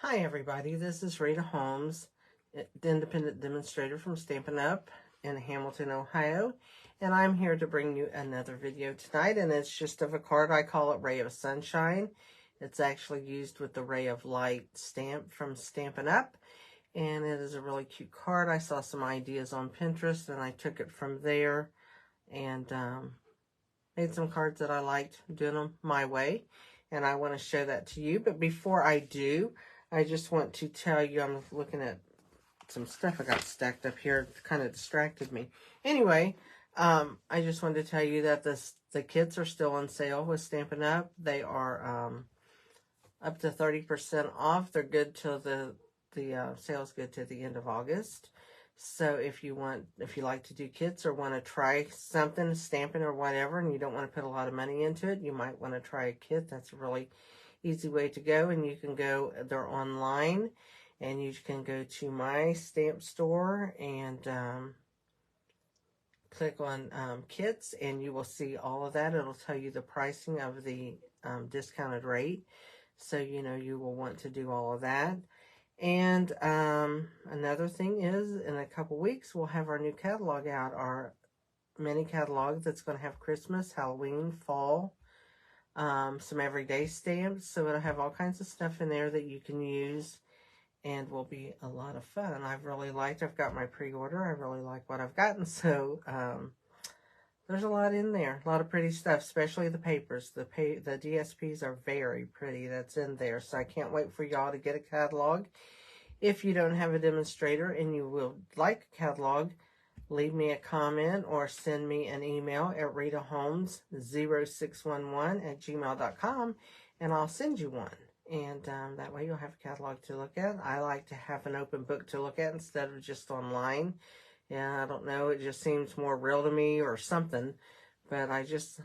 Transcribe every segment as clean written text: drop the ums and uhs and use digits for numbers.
Hi everybody, this is Rita Holmes, the independent demonstrator from Stampin' Up in Hamilton, Ohio, and I'm here to bring you another video tonight, and it's just of a card. I call it Ray of Sunshine. It's actually used with the Ray of Light stamp from Stampin' Up, and it is a really cute card. I saw some ideas on Pinterest, and I took it from there, and made some cards that I liked, doing them my way, and I want to show that to you. But before I do, I just want to tell you, I'm looking at some stuff I got stacked up here. It kind of distracted me. Anyway, I just wanted to tell you that the kits are still on sale with Stampin' Up. They are up to 30% off. They're good till the sale's good to the end of August. So if you like to do kits or want to try something, stamping or whatever, and you don't want to put a lot of money into it, you might want to try a kit. That's a really easy way to go. And you can go, they're online, and you can go to my stamp store and click on kits, and you will see all of that. It'll tell you the pricing of the discounted rate. So, you know, you will want to do all of that. And another thing is, in a couple weeks, we'll have our new catalog out, our mini catalog that's going to have Christmas, Halloween, fall, some everyday stamps. So it'll have all kinds of stuff in there that you can use and will be a lot of fun. I've got my pre-order. I really like what I've gotten. So there's a lot in there, a lot of pretty stuff, especially the papers. The DSPs are very pretty that's in there. So I can't wait for y'all to get a catalog. If you don't have a demonstrator and you will like a catalog, leave me a comment or send me an email at ritaholmes0611@gmail.com, and I'll send you one. And that way you'll have a catalog to look at. I like to have an open book to look at instead of just online. Yeah, I don't know, it just seems more real to me or something. But I just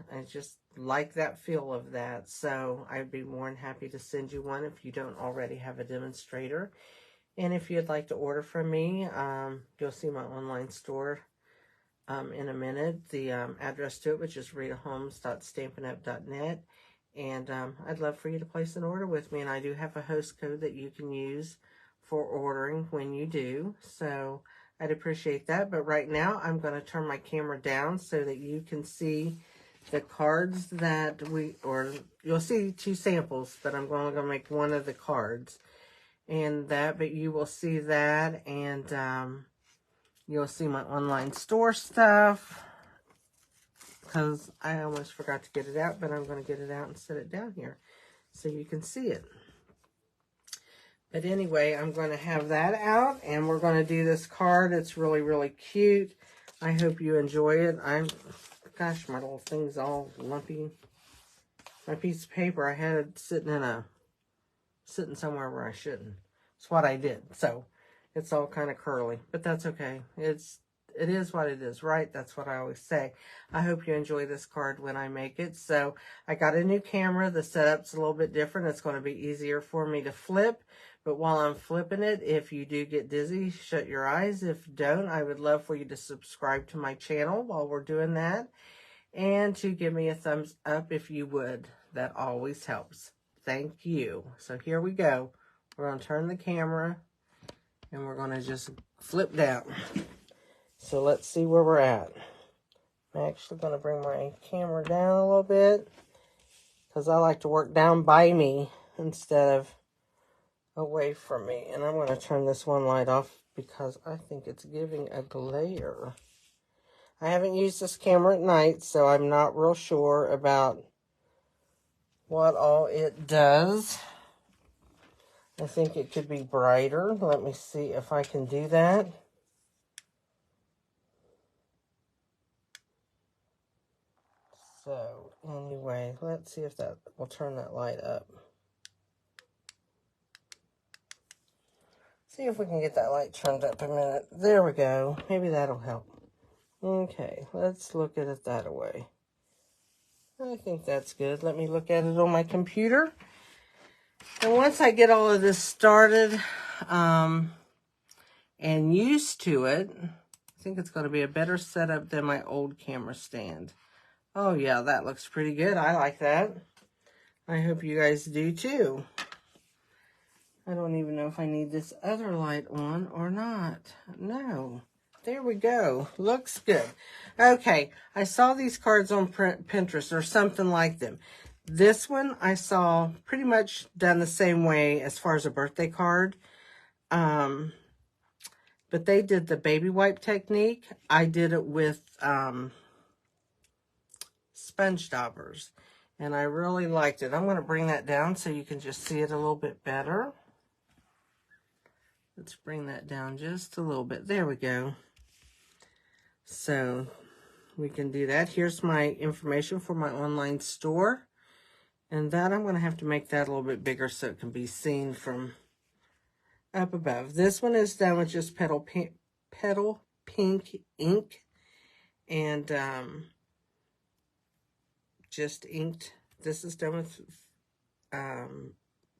like that feel of that. So I'd be more than happy to send you one if you don't already have a demonstrator. And if you'd like to order from me, you'll see my online store in a minute. The address to it, which is ritaholmes.stampinup.net. And I'd love for you to place an order with me. And I do have a host code that you can use for ordering when you do. So I'd appreciate that. But right now, I'm going to turn my camera down so that you can see the cards that you'll see two samples, but I'm only going to make one of the cards. But you will see that, and you'll see my online store stuff, because I almost forgot to get it out, but I'm going to get it out and set it down here so you can see it. But anyway, I'm going to have that out, and we're going to do this card. It's really, really cute. I hope you enjoy it. Gosh, my little thing's all lumpy. My piece of paper, I had it sitting somewhere where I shouldn't. It's what I did. So it's all kind of curly, but that's okay. It is what it is, right? That's what I always say. I hope you enjoy this card when I make it. So I got a new camera. The setup's a little bit different. It's going to be easier for me to flip. But while I'm flipping it, if you do get dizzy, shut your eyes. If you don't, I would love for you to subscribe to my channel while we're doing that. And to give me a thumbs up if you would. That always helps. Thank you. So here we go. We're going to turn the camera and we're going to just flip down. So let's see where we're at. I'm actually going to bring my camera down a little bit because I like to work down by me instead of away from me. And I'm going to turn this one light off because I think it's giving a glare. I haven't used this camera at night, so I'm not real sure about what all it does. I think it could be brighter. Let me see if I can do that. So anyway, let's see if that will turn that light up. See if we can get that light turned up a minute. There we go. Maybe that'll help. Okay, let's look at it that way. I think that's good. Let me look at it on my computer. And once I get all of this started and used to it, I think it's going to be a better setup than my old camera stand. Oh yeah, that looks pretty good. I like that. I hope you guys do too. I don't even know if I need this other light on or not. No. There we go. Looks good. Okay, I saw these cards on Pinterest or something like them. This one I saw pretty much done the same way as far as a birthday card. But they did the baby wipe technique. I did it with sponge daubers. And I really liked it. I'm going to bring that down so you can just see it a little bit better. Let's bring that down just a little bit. There we go. So we can do that. Here's my information for my online store. And that I'm going to have to make that a little bit bigger so it can be seen from up above. This one is done with just petal pink ink. And just inked. This is done with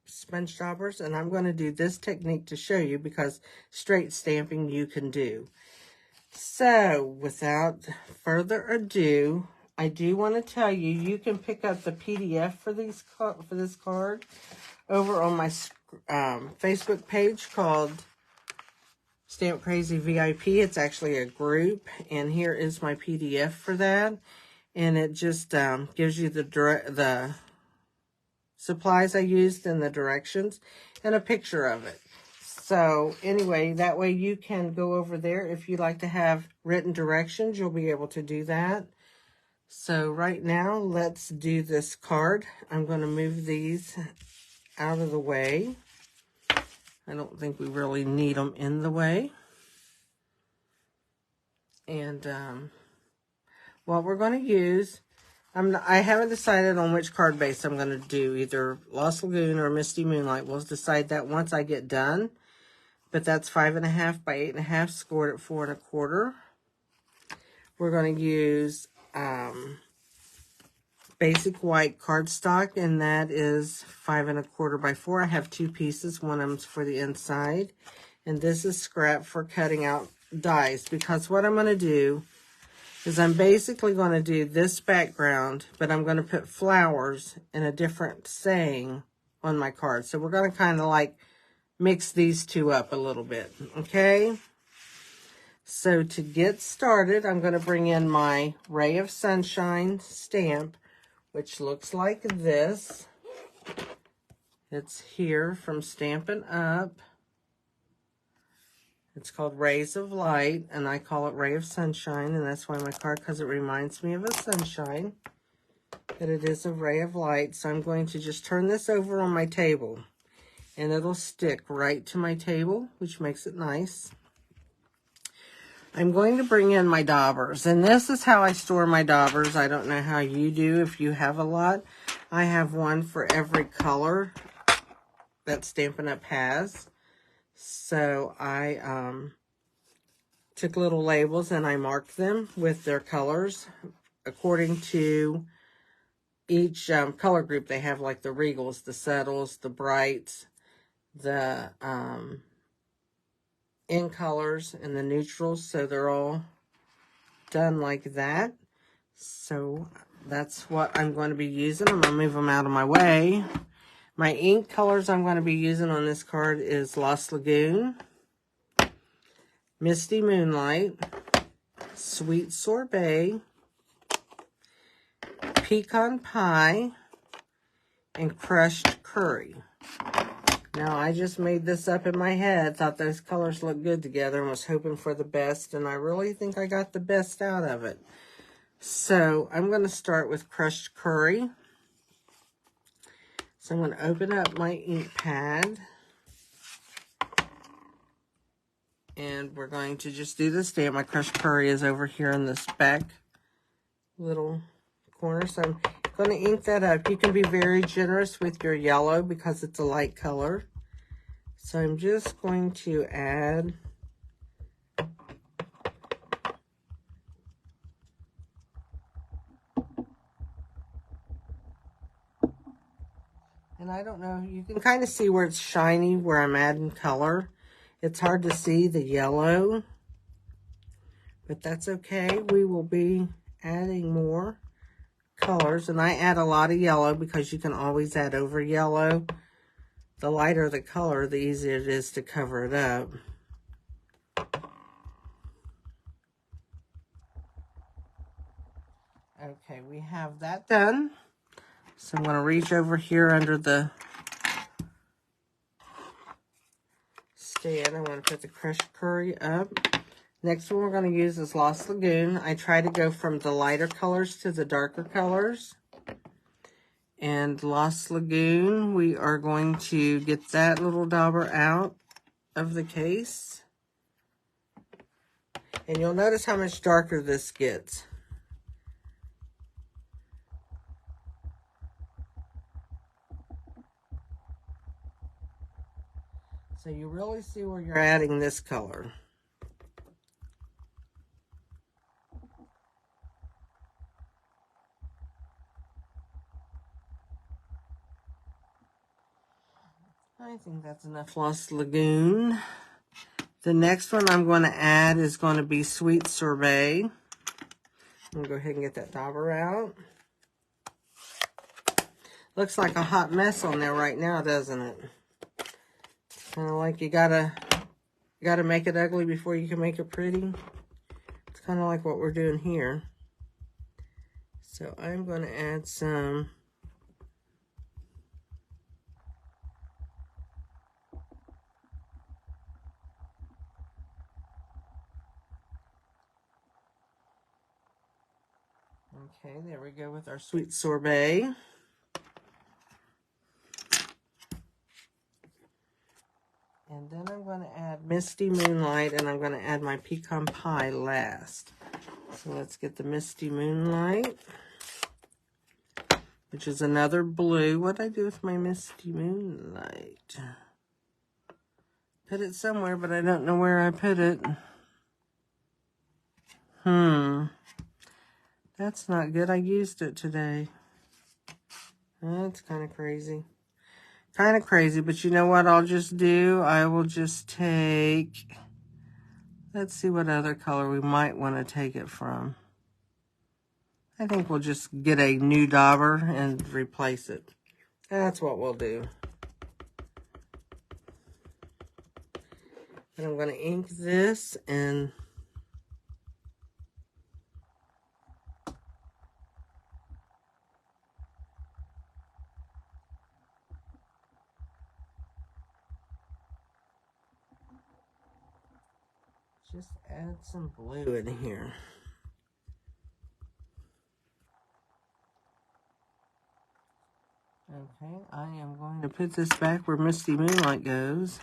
sponge daubers. And I'm going to do this technique to show you because straight stamping you can do. So, without further ado, I do want to tell you, you can pick up the PDF for this card over on my Facebook page called Stamp Crazy VIP. It's actually a group, and here is my PDF for that. And it just gives you the supplies I used and the directions and a picture of it. So anyway, that way you can go over there. If you like to have written directions, you'll be able to do that. So right now, let's do this card. I'm going to move these out of the way. I don't think we really need them in the way. And what we're going to use, I haven't decided on which card base I'm going to do, either Lost Lagoon or Misty Moonlight. We'll decide that once I get done. But that's 5.5 by 8.5, scored at 4 1/4. We're going to use basic white cardstock, and that is 5 1/4 by 4. I have 2 pieces. One of them's for the inside, and this is scrap for cutting out dies. Because what I'm going to do is I'm basically going to do this background, but I'm going to put flowers and a different saying on my card. So we're going to kind of like mix these two up a little bit, okay? So to get started, I'm going to bring in my Ray of Sunshine stamp, which looks like this. It's here from Stampin' Up. It's called Rays of Light, and I call it Ray of Sunshine, and that's why my card, because it reminds me of a sunshine, but it is a ray of light. So I'm going to just turn this over on my table. And it'll stick right to my table, which makes it nice. I'm going to bring in my daubers. And this is how I store my daubers. I don't know how you do if you have a lot. I have one for every color that Stampin' Up has. So I took little labels and I marked them with their colors according to each color group. They have like the regals, the settles, the brights, the in colors, and the neutrals, so they're all done like that. So that's what I'm going to be using. I'm going to move them out of my way. My ink colors I'm going to be using on this card is Lost Lagoon, Misty Moonlight, Sweet Sorbet, Pecan Pie, and Crushed Curry. Now, I just made this up in my head, thought those colors looked good together, and was hoping for the best, and I really think I got the best out of it. So, I'm going to start with Crushed Curry. So, I'm going to open up my ink pad, and we're going to just do the stamp. My Crushed Curry is over here in this back little corner, so I'm going to ink that up. You can be very generous with your yellow because it's a light color. So I'm just going to add and I don't know, you can kind of see where it's shiny, where I'm adding color. It's hard to see the yellow, but that's okay. We will be adding more colors, and I add a lot of yellow because you can always add over yellow the lighter the color, the easier it is to cover it up. Okay, we have that done. So I'm going to reach over here under the stand. I'm going to put the crushed curry up. Next one we're going to use is Lost Lagoon. I try to go from the lighter colors to the darker colors. And Lost Lagoon, we are going to get that little dauber out of the case. And you'll notice how much darker this gets. So you really see where you're adding this color. I think that's enough Lost Lagoon. The next one I'm going to add is going to be Sweet Sorbet. I'm going to go ahead and get that dauber out. Looks like a hot mess on there right now, doesn't it? Kind of like you gotta make it ugly before you can make it pretty. It's kind of like what we're doing here. So I'm going to add some okay, there we go with our Sweet Sorbet. And then I'm going to add Misty Moonlight, and I'm going to add my pecan pie last. So let's get the Misty Moonlight, which is another blue. What did I do with my Misty Moonlight? Put it somewhere, but I don't know where I put it. That's not good. I used it today. That's kind of crazy. Kind of crazy, but you know what I'll just do? I will just take, let's see what other color we might want to take it from. I think we'll just get a new dauber and replace it. That's what we'll do. And I'm going to ink this and just add some blue in here. Okay, I am going to put this back where Misty Moonlight goes.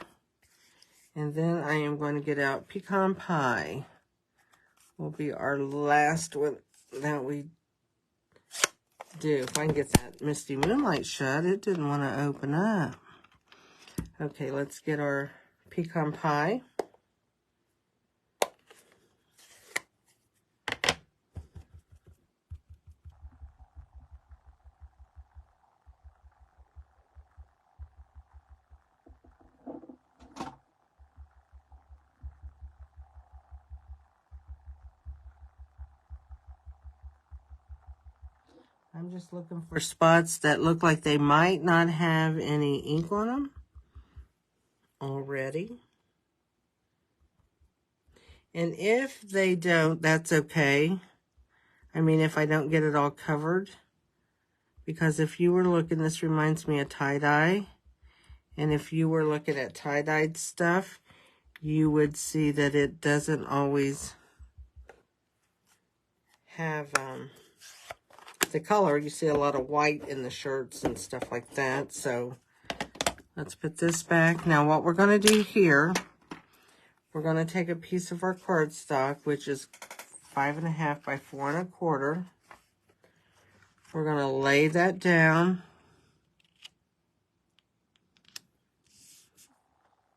And then I am going to get out Pecan Pie. Will be our last one that we do. If I can get that Misty Moonlight shut, it didn't want to open up. Okay, let's get our Pecan Pie. I'm just looking for spots that look like they might not have any ink on them already. And if they don't, that's okay. I mean, if I don't get it all covered. Because if you were looking, this reminds me of tie-dye. And if you were looking at tie-dyed stuff, you would see that it doesn't always have the color. You see a lot of white in the shirts and stuff like that. So let's put this back. Now what we're going to do here, we're going to take a piece of our cardstock, which is 5.5 by 4 1/4. We're going to lay that down.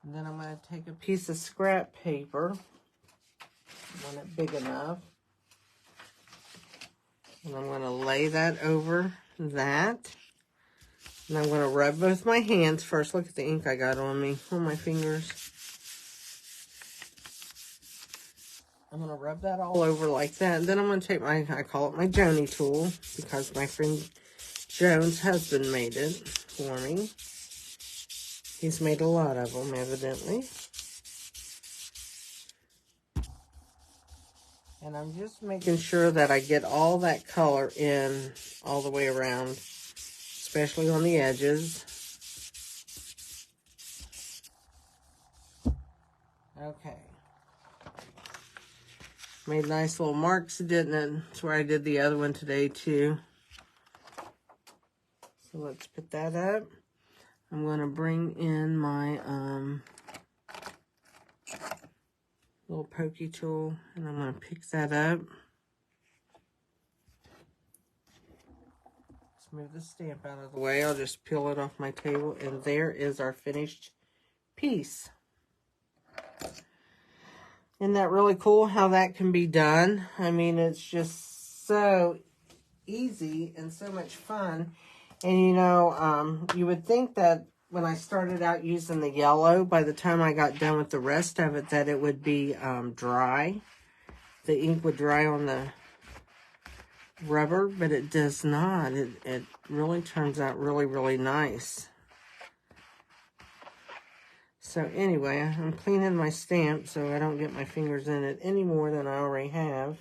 And then I'm going to take a piece of scrap paper, want it big enough. And I'm going to lay that over that. And I'm going to rub both my hands first. Look at the ink I got on me, on my fingers. I'm going to rub that all over like that. And then I'm going to take my, I call it my Joni tool, because my friend Joan's husband made it for me. He's made a lot of them, evidently. And I'm just making sure that I get all that color in all the way around, especially on the edges. Okay. Made nice little marks, didn't it? That's where I did the other one today, too. So let's put that up. I'm going to bring in my little pokey tool, and I'm going to pick that up. Let's move the stamp out of the way. I'll just peel it off my table, and there is our finished piece. Isn't that really cool how that can be done? I mean, it's just so easy and so much fun. And you know, you would think that when I started out using the yellow, by the time I got done with the rest of it, that it would be dry. The ink would dry on the rubber, but it does not. It really turns out really, really nice. So anyway, I'm cleaning my stamp so I don't get my fingers in it any more than I already have.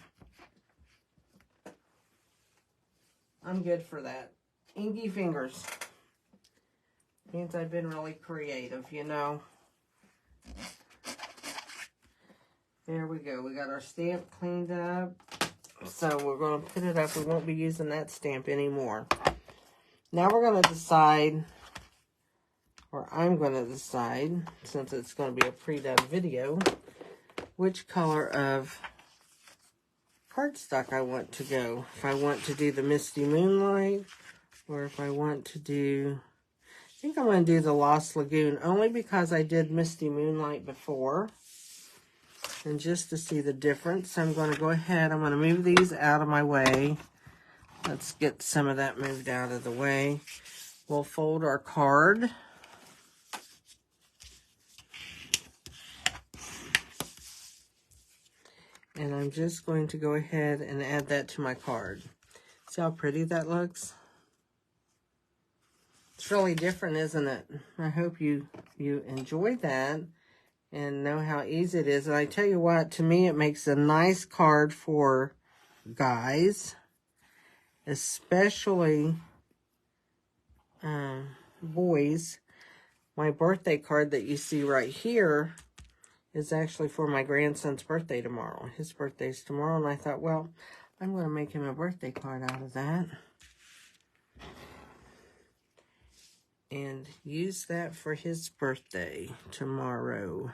I'm good for that. Inky fingers. Means I've been really creative, you know. There we go. We got our stamp cleaned up. So we're going to put it up. We won't be using that stamp anymore. Now we're going to decide, or I'm going to decide, since it's going to be a pre-done video, which color of cardstock I want to go. If I want to do the Misty Moonlight, or if I want to do, I think I'm going to do the Lost Lagoon, only because I did Misty Moonlight before. And just to see the difference, I'm going to go ahead, I'm going to move these out of my way. Let's get some of that moved out of the way. We'll fold our card. And I'm just going to go ahead and add that to my card. See how pretty that looks? It's really different, isn't it? I hope you enjoy that and know how easy it is. And I tell you what, to me it makes a nice card for guys, especially boys. My birthday card that you see right here is actually for my grandson's birthday tomorrow. His birthday's tomorrow, and I thought, well, I'm going to make him a birthday card out of that. And use that for his birthday tomorrow.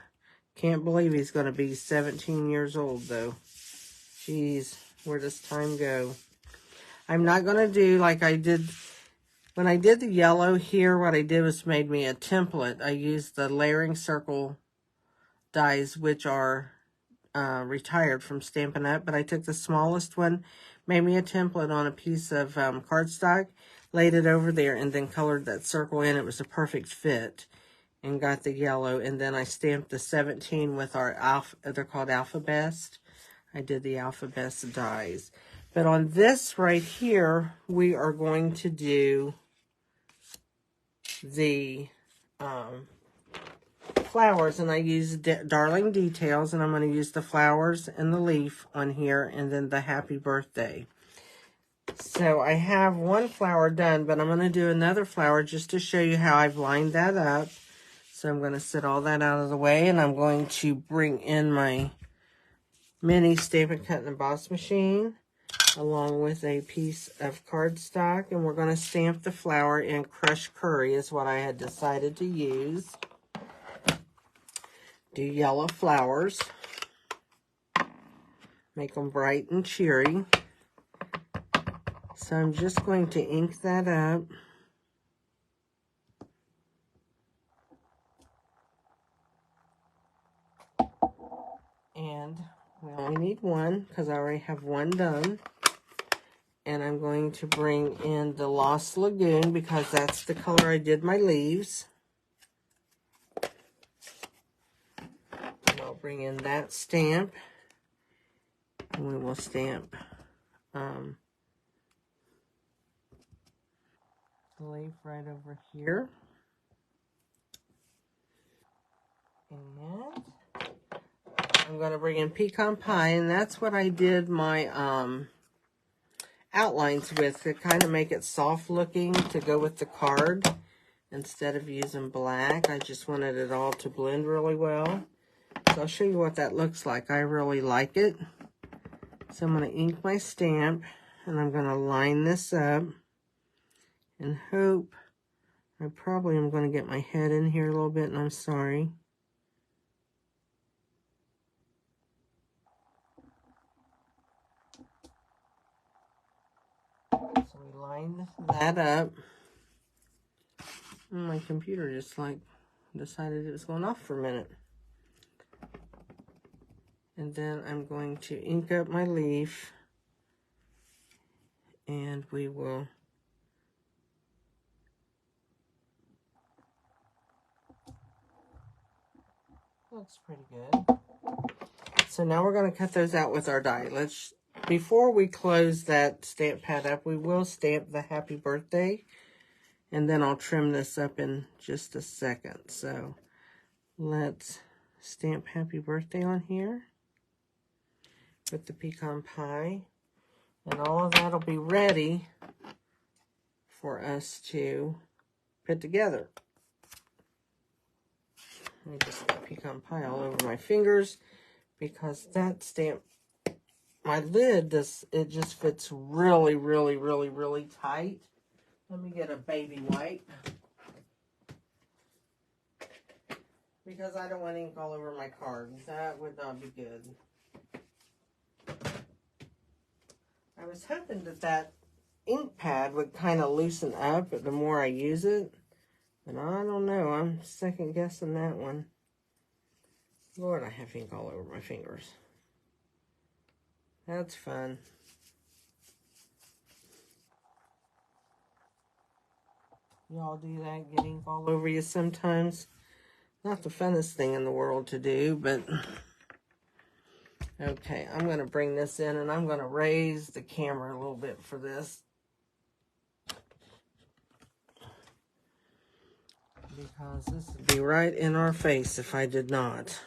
Can't believe he's going to be 17 years old, though. Jeez, where does time go? I'm not going to do like I did when I did the yellow here. What I did was made me a template. I used the layering circle dies, which are retired from Stampin' Up, but I took the smallest one, made me a template on a piece of cardstock, laid it over there, and then colored that circle in. It was a perfect fit, and got the yellow, and then I stamped the 17 with our they're called Alpha Best. I did the Alpha Best dies. But on this right here, we are going to do the flowers, and I use Darling Details, and I'm going to use the flowers and the leaf on here, and then the happy birthday. So I have one flower done, but I'm going to do another flower just to show you how I've lined that up. So I'm going to set all that out of the way, and I'm going to bring in my mini Stampin' Cut and Emboss machine along with a piece of cardstock, and we're going to stamp the flower in crushed curry is what I had decided to use. Do yellow flowers. Make them bright and cheery. So I'm just going to ink that up. And we only need one because I already have one done. And I'm going to bring in the Lost Lagoon because that's the color I did my leaves. And I'll bring in that stamp. And we will stamp the leaf right over here. I'm going to bring in pecan pie, and that's what I did my outlines with to kind of make it soft looking to go with the card. Instead of using black, I just wanted it all to blend really well. So I'll show you what that looks like. I really like it. So I'm going to ink my stamp, and I'm going to line this up and hope. I probably am going to get my head in here a little bit, and I'm sorry. So we line that up. And my computer just like decided it was going off for a minute. And then I'm going to ink up my leaf, and we will looks pretty good. So now we're going to cut those out with our die. Before we close that stamp pad up, we will stamp the happy birthday, and then I'll trim this up in just a second. So let's stamp happy birthday on here with the pecan pie, and all of that will be ready for us to put together. I just got pecan pie all over my fingers because that stamp, my lid, it just fits really, really, really, really tight. Let me get a baby wipe because I don't want ink all over my card. That would not be good. I was hoping that ink pad would kind of loosen up the more I use it, but I don't know. I'm second guessing that one. Lord, I have ink all over my fingers. That's fun. Y'all do that, get ink all over you sometimes? Not the funnest thing in the world to do, but okay, I'm going to bring this in, and I'm going to raise the camera a little bit for this, because this would be right in our face if I did not.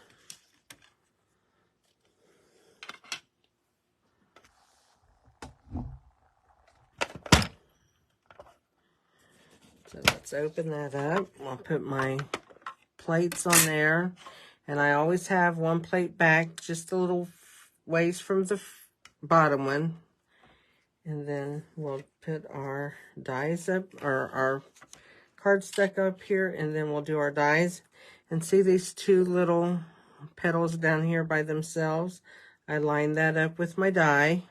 So let's open that up. I'll put my plates on there, and I always have one plate back just a little ways from the bottom one, and then we'll put our dies up, or our cardstock up here, and then we'll do our dies. And see these two little petals down here by themselves? I line that up with my die.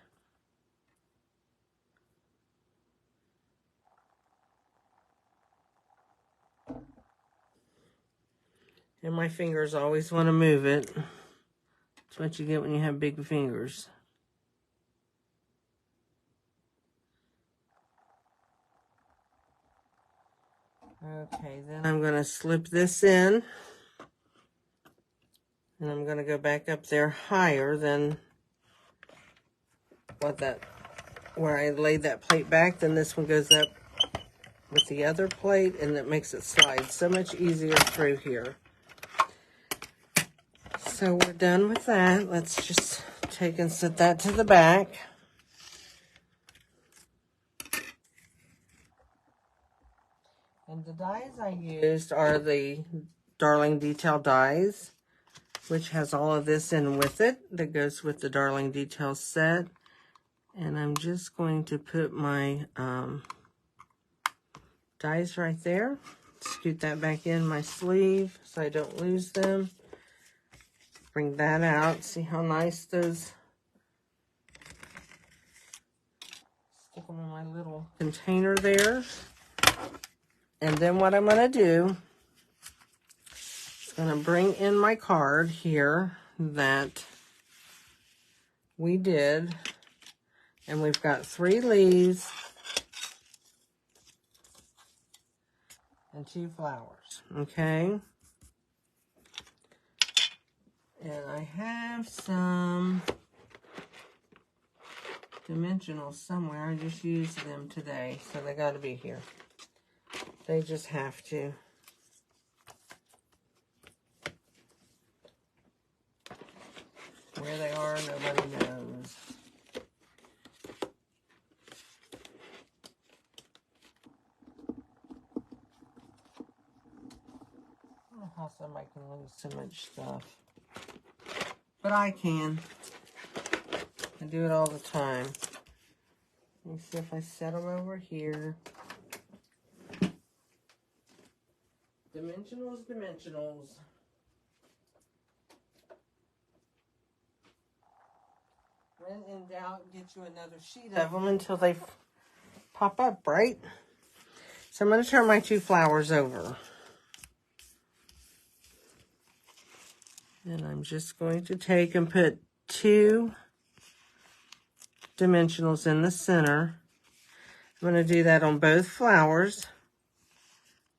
And my fingers always want to move it. That's what you get when you have big fingers. Okay, then I'm going to slip this in. And I'm going to go back up there higher than where I laid that plate back. Then this one goes up with the other plate, and that makes it slide so much easier through here. So we're done with that. Let's just take and set that to the back. And the dies I used are the Darling Detail dies, which has all of this in with it that goes with the Darling Detail set. And I'm just going to put my dies right there. Scoot that back in my sleeve so I don't lose them. Bring that out. See how nice those, stick them in my little container there. And then what I'm going to do is going to bring in my card here that we did. And we've got 3 leaves and 2 flowers, okay? And I have some dimensionals somewhere. I just used them today, so they got to be here. They just have to. Where they are, nobody knows. I don't know how somebody can lose so much stuff. But I can. I do it all the time. Let me see if I set them over here. Dimensionals, dimensionals. When in doubt, get you another sheet of them until they pop up, right? So I'm going to turn my 2 flowers over. And I'm just going to take and put 2 dimensionals in the center. I'm going to do that on both flowers.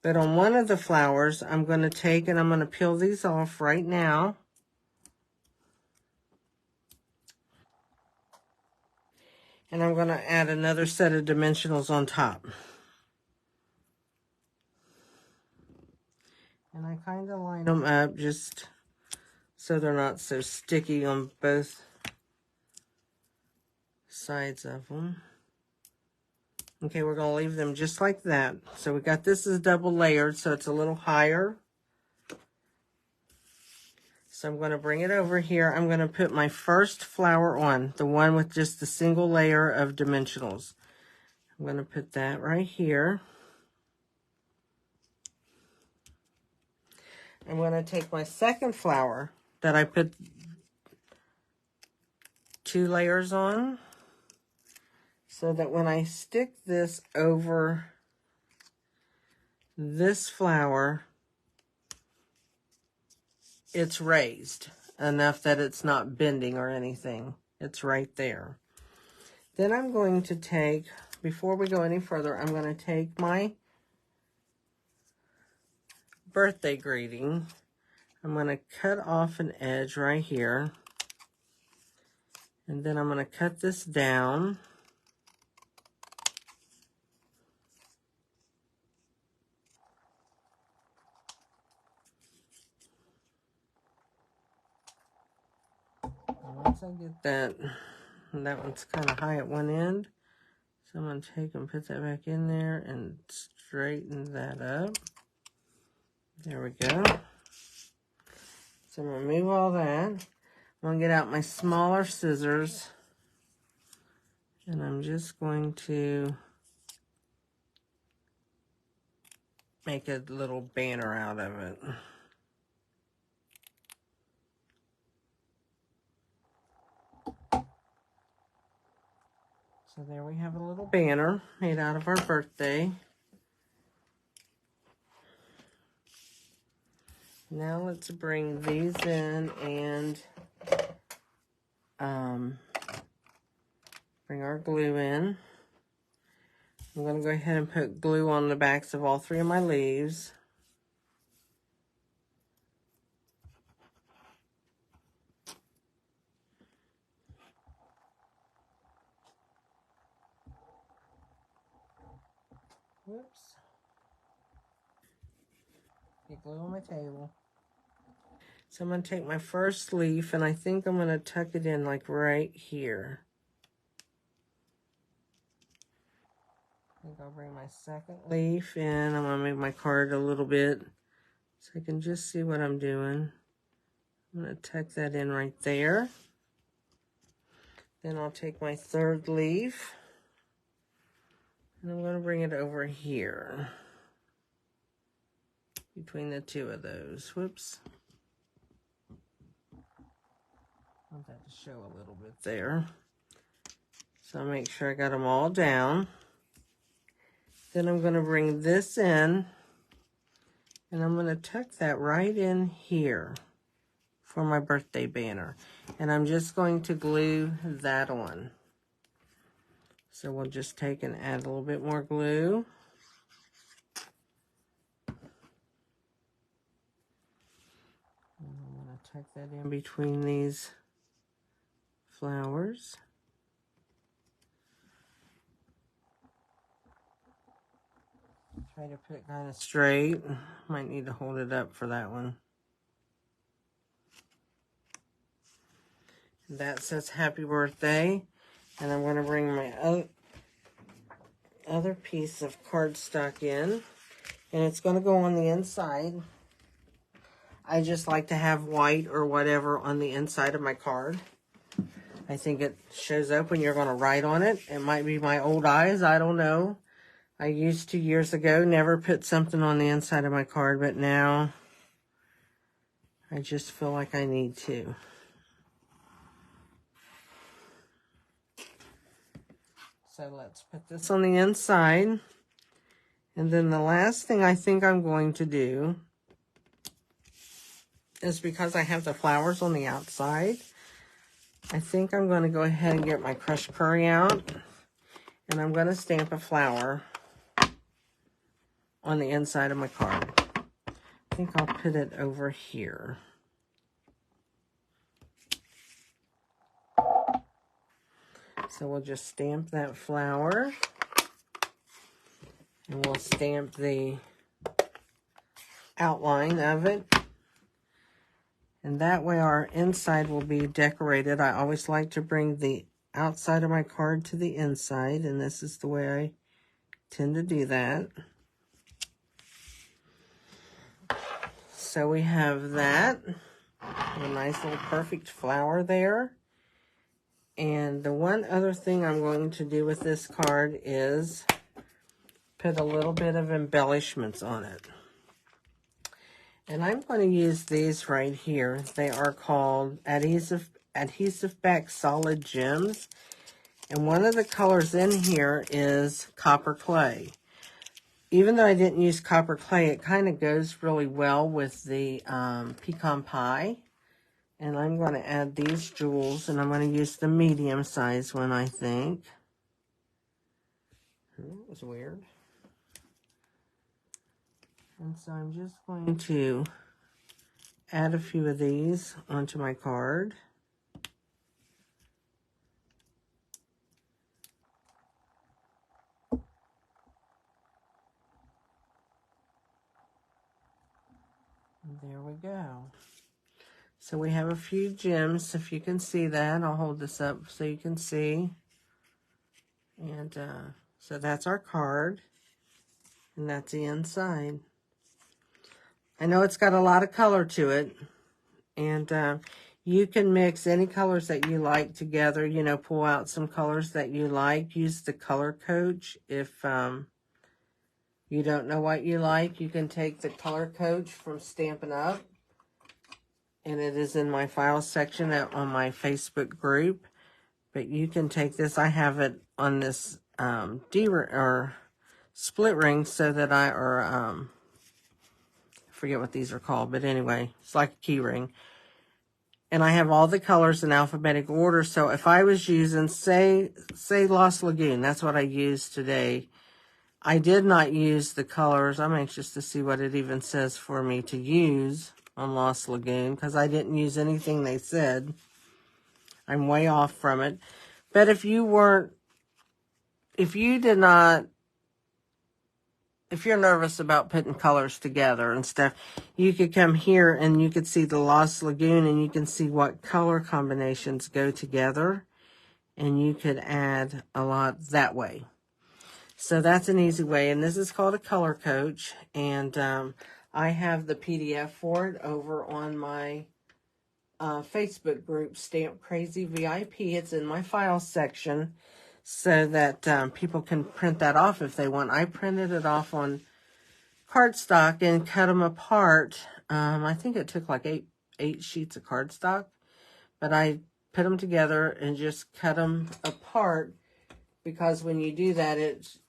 But on one of the flowers, I'm going to take and I'm going to peel these off right now. And I'm going to add another set of dimensionals on top. And I kind of line them up just so they're not so sticky on both sides of them. Okay, we're going to leave them just like that. So we got this is double layered, so it's a little higher. So I'm going to bring it over here. I'm going to put my first flower on, the one with just the single layer of dimensionals. I'm going to put that right here. I'm going to take my second flower that I put 2 layers on, so that when I stick this over this flower, it's raised enough that it's not bending or anything. It's right there. Then I'm going to take, before we go any further, I'm going to take my birthday greeting. I'm going to cut off an edge right here. And then I'm going to cut this down. And once I get that, and that one's kind of high at one end, so I'm going to take and put that back in there and straighten that up. There we go. So I'm going to move all that. I'm going to get out my smaller scissors, and I'm just going to make a little banner out of it. So there we have a little banner made out of our birthday. Now let's bring these in and bring our glue in. I'm going to go ahead and put glue on the backs of all 3 of my leaves. Whoops. Get glue on my table. So I'm going to take my first leaf, and I think I'm going to tuck it in like right here. I think I'll bring my second leaf in. I'm going to move my card a little bit so I can just see what I'm doing. I'm going to tuck that in right there. Then I'll take my third leaf, and I'm going to bring it over here between the 2 of those. Whoops. I want that to show a little bit there. So I'll make sure I got them all down. Then I'm going to bring this in, and I'm going to tuck that right in here for my birthday banner. And I'm just going to glue that on. So we'll just take and add a little bit more glue. And I'm going to tuck that in between these flowers. Try to put it kind of straight. Might need to hold it up for that one. That says happy birthday. And I'm going to bring my other piece of cardstock in. And it's going to go on the inside. I just like to have white or whatever on the inside of my card. I think it shows up when you're going to write on it. It might be my old eyes. I don't know. I used to years ago never put something on the inside of my card, but now I just feel like I need to. So let's put this on the inside. And then the last thing I think I'm going to do is, because I have the flowers on the outside, I think I'm going to go ahead and get my crushed curry out. And I'm going to stamp a flower on the inside of my card. I think I'll put it over here. So we'll just stamp that flower. And we'll stamp the outline of it. And that way our inside will be decorated. I always like to bring the outside of my card to the inside. And this is the way I tend to do that. So we have that. A nice little perfect flower there. And the one other thing I'm going to do with this card is put a little bit of embellishments on it. And I'm going to use these right here. They are called adhesive back solid gems. And one of the colors in here is copper clay. Even though I didn't use copper clay, it kind of goes really well with the pecan pie. And I'm going to add these jewels, and I'm going to use the medium size one, I think. That was weird. And so I'm just going to add a few of these onto my card. And there we go. So we have a few gems, if you can see that. I'll hold this up so you can see. And so that's our card. And that's the inside. I know it's got a lot of color to it. And you can mix any colors that you like together. You know, pull out some colors that you like. Use the color coach. If you don't know what you like, you can take the color coach from Stampin' Up. And it is in my files section on my Facebook group. But you can take this. I have it on this split ring, so that I forget what these are called. But anyway, it's like a key ring. And I have all the colors in alphabetic order. So if I was using, say Lost Lagoon, that's what I used today. I did not use the colors. I'm anxious to see what it even says for me to use on Lost Lagoon, because I didn't use anything they said. I'm way off from it. But if you're nervous about putting colors together and stuff, you could come here and you could see the Lost Lagoon, and you can see what color combinations go together, and you could add a lot that way. So that's an easy way, and this is called a color coach, and I have the PDF for it over on my Facebook group, Stamp Crazy VIP. It's in my files section, so that people can print that off if they want. I printed it off on cardstock and cut them apart. I think it took like eight sheets of cardstock, but I put them together and just cut them apart, because when you do that, it's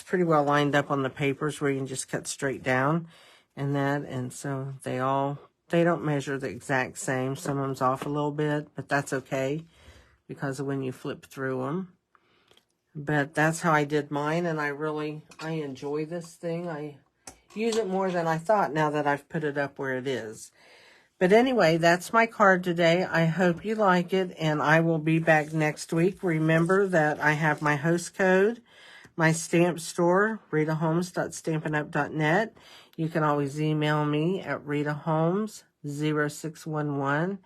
pretty well lined up on the papers where you can just cut straight down and that. And so they don't measure the exact same. Some of them's off a little bit, but that's okay because of when you flip through them. But that's how I did mine, and I enjoy this thing. I use it more than I thought now that I've put it up where it is. But anyway, that's my card today. I hope you like it, and I will be back next week. Remember that I have my host code, my stamp store, ritaholmes.stampinup.net. You can always email me at ritaholmes0611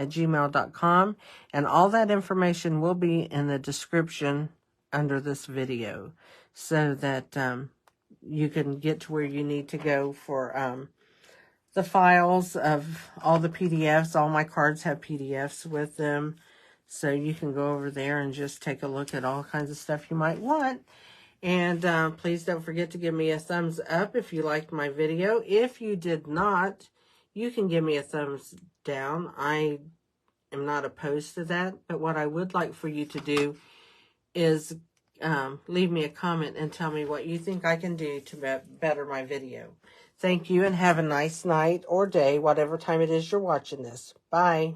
gmail.com. And all that information will be in the description under this video, so that you can get to where you need to go for the files of all the PDFs. All my cards have PDFs with them, so you can go over there and just take a look at all kinds of stuff you might want. And please don't forget to give me a thumbs up if you liked my video. If you did not, you can give me a thumbs down. I am not opposed to that, but what I would like for you to do is leave me a comment and tell me what you think I can do to better my video. Thank you, and have a nice night or day, whatever time it is you're watching this. Bye.